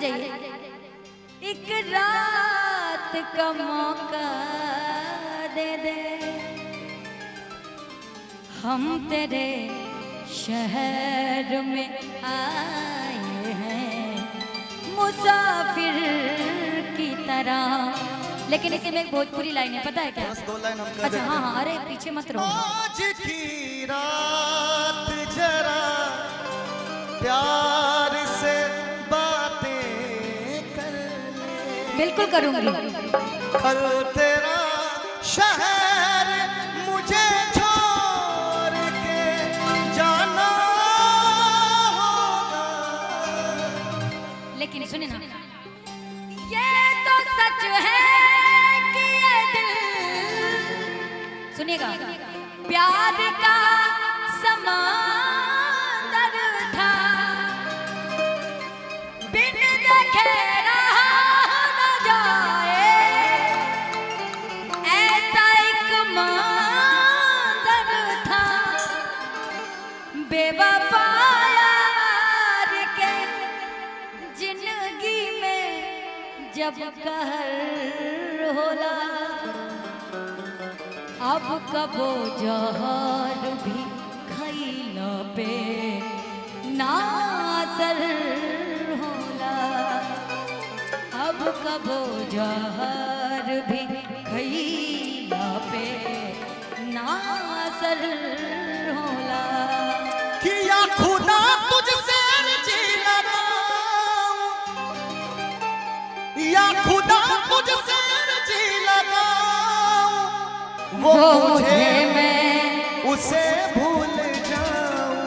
जाइए। एक रात का मौका दे दे, हम तेरे शहर में आए हैं मुसाफिर की तरह। लेकिन इसी में एक भोजपुरी लाइन है, पता है क्या? बस 2 लाइन हम कर अच्छा हाँ हाँ, अरे पीछे मत रहो। आज की रात जरा प्यार से बातें कर ले। बिल्कुल करूंगी। कल तेरा शहर मुझे छोड़ के जाना होगा। लेकिन सुने ना, ये तो सच है कि ये दिल, सुनिएगा, प्यार का समंदर था, बिन देखे रहा न जाए, ऐसा एक मंजर था, बेवफा यार के जिंदगी में जब कहर होला, अब कबो जहर भी खैला पे नासर होला, अब कबो जहर भी खैला पे नासर होला। किया खुदा तुझसे अर्जी लगाऊं, या खुदा तुझसे अर्जी लगाऊं, वो मुझे मैं उसे भूल जाऊं।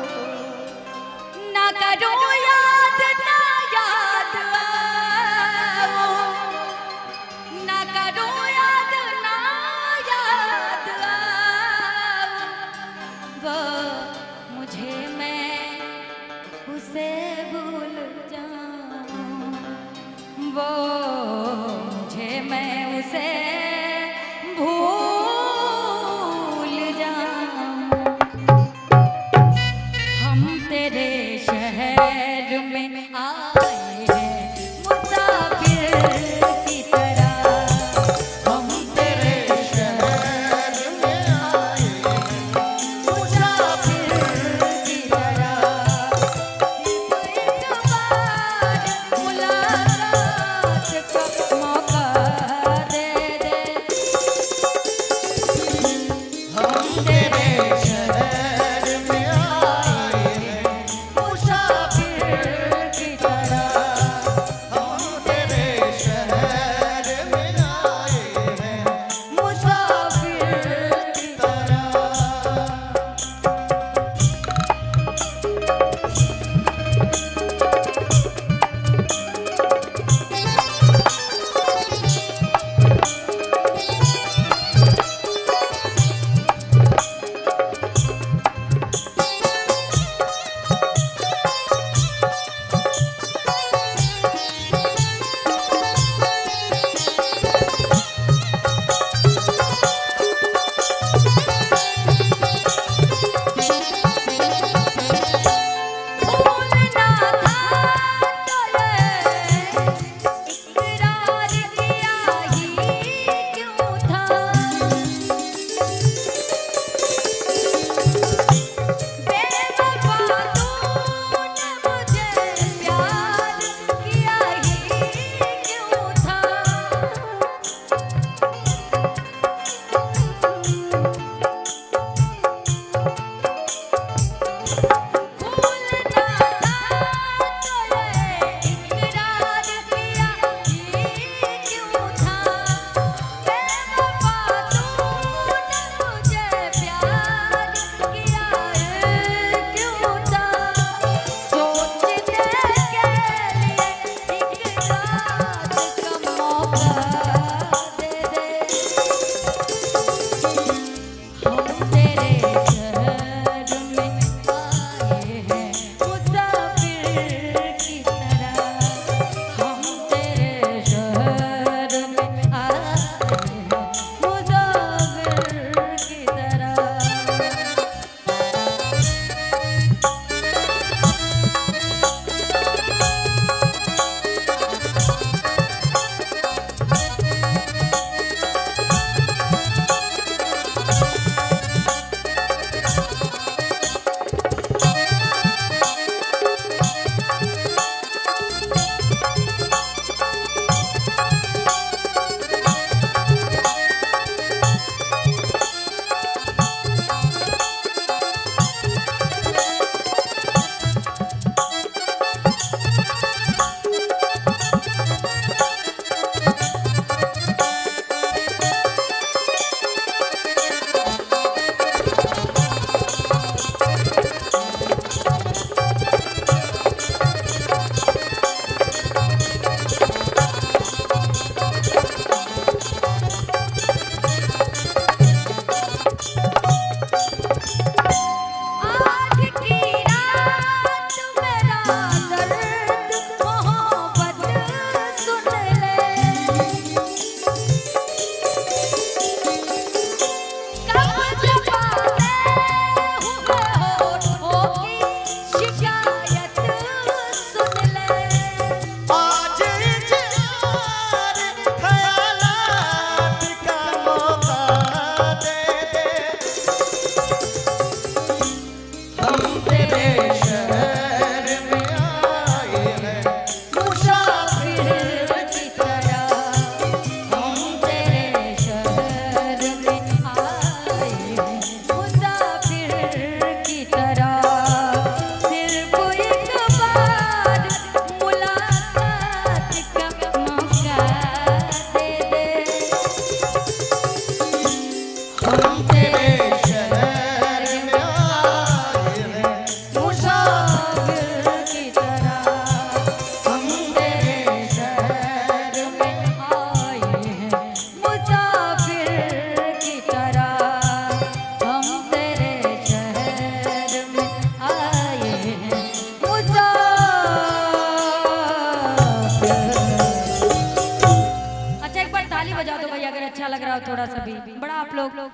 ना करूं याद ना याद आओ, ना करूं याद ना याद आओ, वो मुझे मैं उसे भूल जाऊं, वो मुझे मैं उसे भूल जाऊं। हम तेरे शहर में आए हैं मुसाफिर की तरह, हम तेरे शहर में आए हैं मुसाफिर की तरह। एक बार मुलाकात का मौका दे दे, हम तेरे शहर में आए हैं मुसाफिर थोड़ा सा भी, बड़ा आप लोग